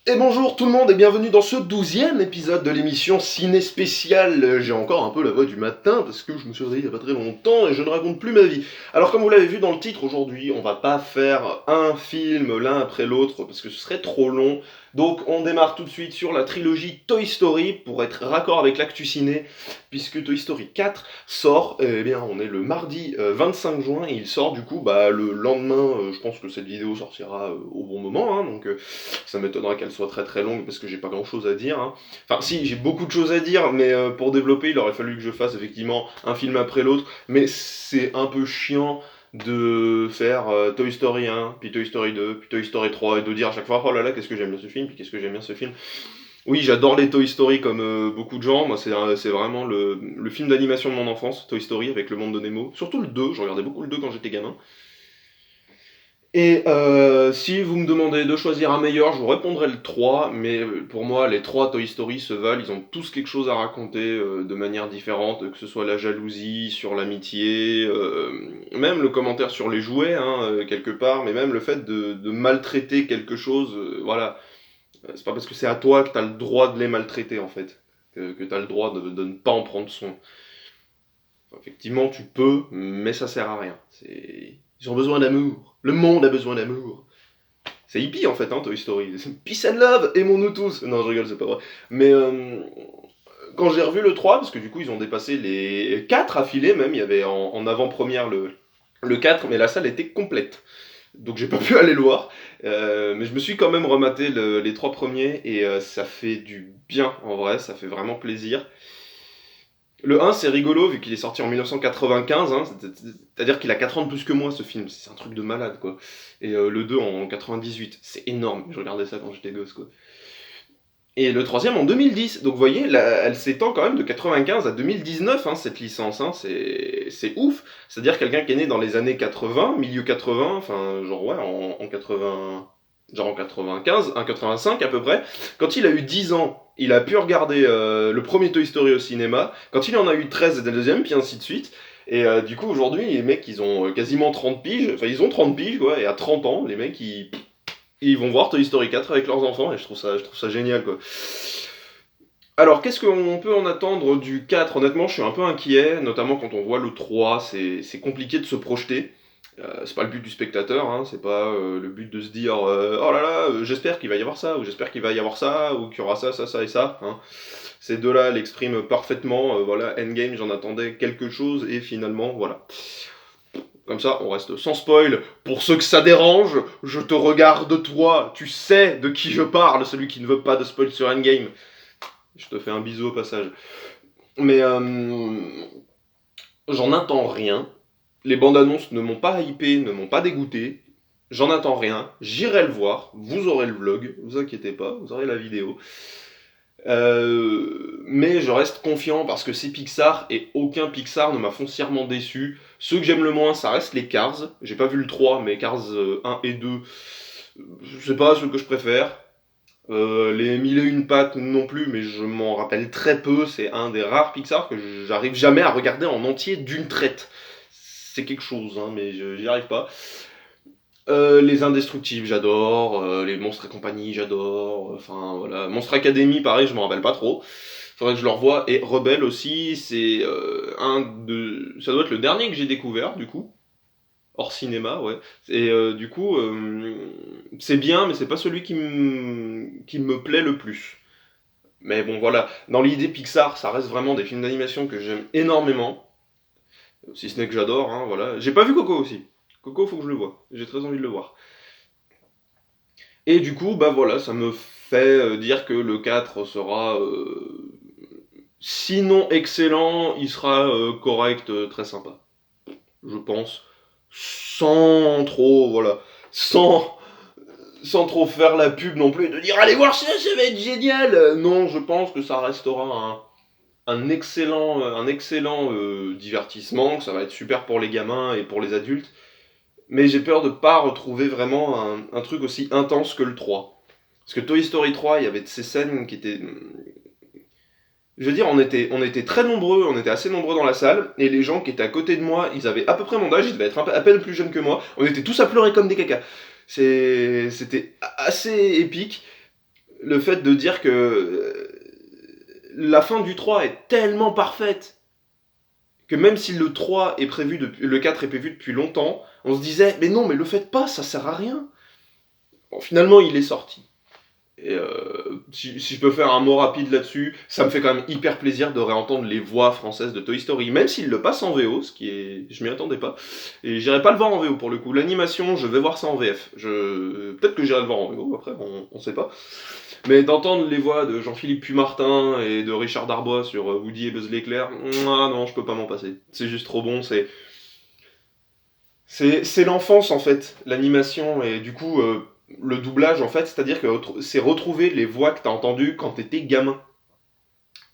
Et bonjour tout le monde et bienvenue dans ce 12e épisode de l'émission Ciné Spéciale. J'ai encore un peu la voix du matin parce que je me suis réveillé il n'y a pas très longtemps et je ne raconte plus ma vie. Alors comme vous l'avez vu dans le titre, aujourd'hui on va pas faire un film l'un après l'autre parce que ce serait trop long. Donc on démarre tout de suite sur la trilogie Toy Story pour être raccord avec l'actu ciné, puisque Toy Story 4 sort, eh bien on est le mardi 25 juin et il sort du coup le lendemain, je pense que cette vidéo sortira au bon moment, hein, donc ça m'étonnerait qu'elle soit très très longue parce que j'ai pas grand chose à dire, hein. Enfin si, j'ai beaucoup de choses à dire, mais pour développer il aurait fallu que je fasse effectivement un film après l'autre, mais c'est un peu chiant de faire Toy Story 1, puis Toy Story 2, puis Toy Story 3, et de dire à chaque fois oh là là qu'est-ce que j'aime bien ce film, puis qu'est-ce que j'aime bien ce film. Oui, j'adore les Toy Story comme beaucoup de gens, moi c'est vraiment le film d'animation de mon enfance, Toy Story avec le monde de Nemo, surtout le 2, je regardais beaucoup le 2 quand j'étais gamin. Et si vous me demandez de choisir un meilleur, je vous répondrai le 3, mais pour moi, les 3 Toy Story se valent, ils ont tous quelque chose à raconter de manière différente, que ce soit la jalousie, sur l'amitié, même le commentaire sur les jouets, hein, quelque part, mais même le fait de maltraiter quelque chose, voilà. C'est pas parce que c'est à toi que t'as le droit de les maltraiter, en fait, que t'as le droit de ne pas en prendre soin. Enfin, effectivement, tu peux, mais ça sert à rien. Ils ont besoin d'amour. Le monde a besoin d'amour. C'est hippie en fait, hein, Toy Story. Peace and love, aimons-nous tous. Non, je rigole, c'est pas vrai. Mais quand j'ai revu le 3, parce que du coup ils ont dépassé les 4 affilés même, il y avait en avant-première le 4, mais la salle était complète. Donc j'ai pas pu aller le voir. Mais je me suis quand même rematé les 3 premiers et ça fait du bien en vrai, ça fait vraiment plaisir. Le 1, c'est rigolo, vu qu'il est sorti en 1995, hein, c'est-à-dire qu'il a 4 ans de plus que moi, ce film, c'est un truc de malade, quoi. Et le 2 en 98, c'est énorme, je regardais ça quand j'étais gosse, quoi. Et le troisième en 2010, donc vous voyez, elle s'étend quand même de 95 à 2019, hein, cette licence, hein, c'est ouf. C'est-à-dire quelqu'un qui est né dans les années 80, milieu 80, enfin, genre ouais, en 80, genre en 95, en 85 à peu près, quand il a eu 10 ans, il a pu regarder le premier Toy Story au cinéma, quand il en a eu 13, c'était le deuxième, puis ainsi de suite. Et du coup, aujourd'hui, les mecs, ils ont quasiment 30 piges, enfin, ils ont 30 piges, quoi, et à 30 ans, les mecs, ils vont voir Toy Story 4 avec leurs enfants, et je trouve ça génial, quoi. Alors, qu'est-ce qu'on peut en attendre du 4? Honnêtement, je suis un peu inquiet, notamment quand on voit le 3, c'est compliqué de se projeter. C'est pas le but du spectateur, hein, c'est pas le but de se dire oh là là, j'espère qu'il va y avoir ça, ou j'espère qu'il va y avoir ça, ou qu'il y aura ça, ça, ça et ça. Hein. Ces deux-là l'expriment parfaitement. Voilà, Endgame, j'en attendais quelque chose, et finalement, voilà. Comme ça, on reste sans spoil. Pour ceux que ça dérange, je te regarde toi, tu sais de qui je parle, celui qui ne veut pas de spoil sur Endgame. Je te fais un bisou au passage. Mais j'en attends rien. Les bandes annonces ne m'ont pas hypé, ne m'ont pas dégoûté. J'en attends rien. J'irai le voir. Vous aurez le vlog. Vous inquiétez pas. Vous aurez la vidéo. Mais je reste confiant parce que c'est Pixar et aucun Pixar ne m'a foncièrement déçu. Ceux que j'aime le moins, ça reste les Cars. J'ai pas vu le 3, mais Cars 1 et 2, je sais pas ceux que je préfère. Les mille et une pattes non plus, mais je m'en rappelle très peu. C'est un des rares Pixar que j'arrive jamais à regarder en entier d'une traite. C'est quelque chose, hein, mais j'y arrive pas. Les Indestructibles, j'adore. Les Monstres et compagnie, j'adore. Enfin, voilà. Monstre Academy, pareil, je m'en rappelle pas trop. Faudrait que je le revoie. Et Rebelle aussi, c'est ça doit être le dernier que j'ai découvert, du coup. Hors cinéma, ouais. Et du coup, c'est bien, mais c'est pas celui qui me plaît le plus. Mais bon, voilà. Dans l'idée Pixar, ça reste vraiment des films d'animation que j'aime énormément. Si ce n'est que j'adore, hein, voilà. J'ai pas vu Coco aussi. Coco, faut que je le voie. J'ai très envie de le voir. Et du coup, bah voilà, ça me fait dire que le 4 sera, sinon excellent, il sera correct, très sympa. Je pense. Sans trop, voilà. Sans trop faire la pub non plus et de dire allez voir ça, ça va être génial. Non, je pense que ça restera un excellent divertissement, que ça va être super pour les gamins et pour les adultes. Mais j'ai peur de pas retrouver vraiment un truc aussi intense que le 3. Parce que Toy Story 3, il y avait de ces scènes qui étaient... Je veux dire, on était très nombreux, on était assez nombreux dans la salle, et les gens qui étaient à côté de moi, ils avaient à peu près mon âge, ils devaient être à peine plus jeunes que moi, on était tous à pleurer comme des cacas. C'était assez épique. le fait de dire que la fin du 3 est tellement parfaite que même si le 3 est prévu depuis, le 4 est prévu depuis longtemps, on se disait mais non, mais le faites pas, ça sert à rien. Bon, finalement, il est sorti. Et si je peux faire un mot rapide là-dessus, ça me fait quand même hyper plaisir de réentendre les voix françaises de Toy Story, même s'il le passe en VO, ce qui est, je m'y attendais pas. Et j'irai pas le voir en VO pour le coup. L'animation, je vais voir ça en VF. Peut-être que j'irai le voir en VO. Après, on sait pas. Mais d'entendre les voix de Jean-Philippe Puy-Martin et de Richard Darbois sur Woody et Buzz l'éclair, ah non, je peux pas m'en passer. C'est juste trop bon. C'est l'enfance en fait, l'animation, et du coup, le doublage en fait, c'est-à-dire que c'est retrouver les voix que t'as entendues quand t'étais gamin.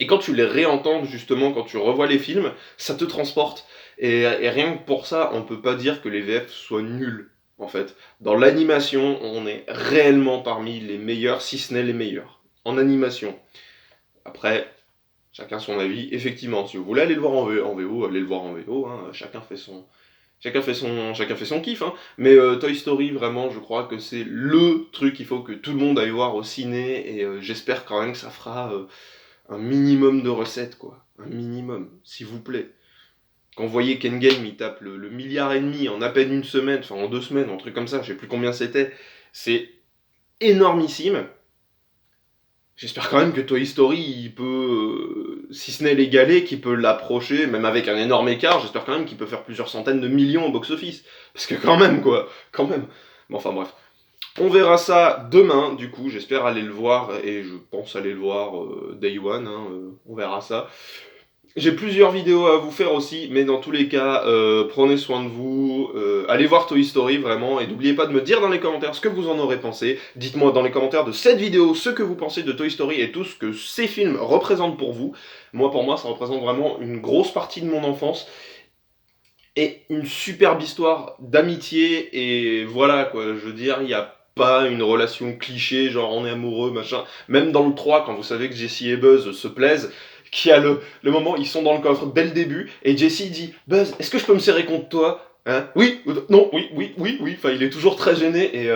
Et quand tu les réentends justement, quand tu revois les films, ça te transporte. Et rien que pour ça, on peut pas dire que les VF soient nuls, en fait. Dans l'animation, on est réellement parmi les meilleurs, si ce n'est les meilleurs. En animation. Après, chacun son avis. Effectivement, si vous voulez aller le voir en VO, allez le voir en VO, hein. Chacun fait son kiff, hein. Mais Toy Story, vraiment, je crois que c'est le truc qu'il faut que tout le monde aille voir au ciné, et j'espère quand même que ça fera un minimum de recettes, quoi. Un minimum, s'il vous plaît. Quand vous voyez qu'Endgame, il tape le milliard et demi en à peine une semaine, enfin en 2 semaines, un truc comme ça, je sais plus combien c'était, c'est énormissime. J'espère quand même que Toy Story, il peut, si ce n'est l'égaler, qu'il peut l'approcher, même avec un énorme écart, j'espère quand même qu'il peut faire plusieurs centaines de millions au box-office. Parce que quand même, quoi, quand même. Bon, enfin bref. On verra ça demain, du coup, j'espère aller le voir, et je pense aller le voir Day One, hein, on verra ça. J'ai plusieurs vidéos à vous faire aussi, mais dans tous les cas, prenez soin de vous, allez voir Toy Story vraiment, et n'oubliez pas de me dire dans les commentaires ce que vous en aurez pensé. Dites-moi dans les commentaires de cette vidéo ce que vous pensez de Toy Story et tout ce que ces films représentent pour vous. Moi, pour moi, ça représente vraiment une grosse partie de mon enfance, et une superbe histoire d'amitié, et voilà quoi, je veux dire, il n'y a pas une relation cliché, genre on est amoureux, machin. Même dans le 3, quand vous savez que Jessie et Buzz se plaisent, qui a le moment, ils sont dans le coffre dès le début, et Jessie dit « Buzz, est-ce que je peux me serrer contre toi ?» Hein? Oui, non, oui, enfin il est toujours très gêné,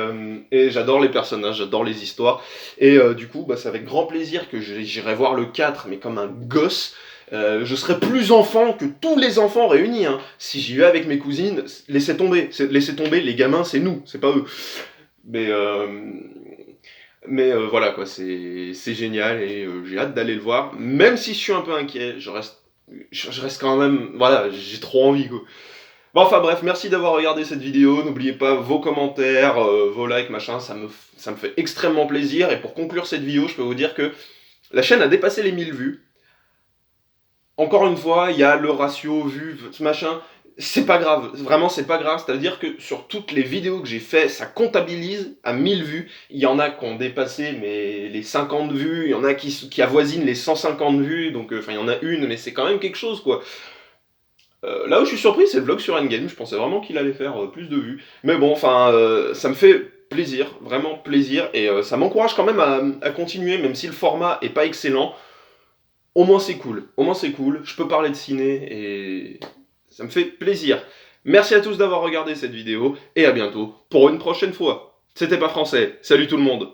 et j'adore les personnages, j'adore les histoires, et du coup, bah, c'est avec grand plaisir que j'irai voir le 4, mais comme un gosse. Je serais plus enfant que tous les enfants réunis, hein. Si j'y vais avec mes cousines, laissez tomber, les gamins c'est nous, c'est pas eux. Mais, voilà quoi, c'est génial, et j'ai hâte d'aller le voir, même si je suis un peu inquiet, je reste quand même, voilà, j'ai trop envie quoi. Bon, enfin bref, merci d'avoir regardé cette vidéo, n'oubliez pas vos commentaires, vos likes, machin, ça me fait extrêmement plaisir, et pour conclure cette vidéo, je peux vous dire que la chaîne a dépassé les 1000 vues. Encore une fois, il y a le ratio vu, machin, c'est pas grave, vraiment c'est pas grave, c'est-à-dire que sur toutes les vidéos que j'ai fait, ça comptabilise à 1000 vues, il y en a qui ont dépassé les 50 vues, il y en a qui avoisinent les 150 vues, donc enfin il y en a une, mais c'est quand même quelque chose quoi. Là où je suis surpris, c'est le vlog sur Endgame, je pensais vraiment qu'il allait faire plus de vues, mais bon, enfin, ça me fait plaisir, vraiment plaisir, et ça m'encourage quand même à continuer, même si le format est pas excellent. Au moins c'est cool, je peux parler de ciné, et ça me fait plaisir. Merci à tous d'avoir regardé cette vidéo, et à bientôt pour une prochaine fois. C'était pas français, salut tout le monde.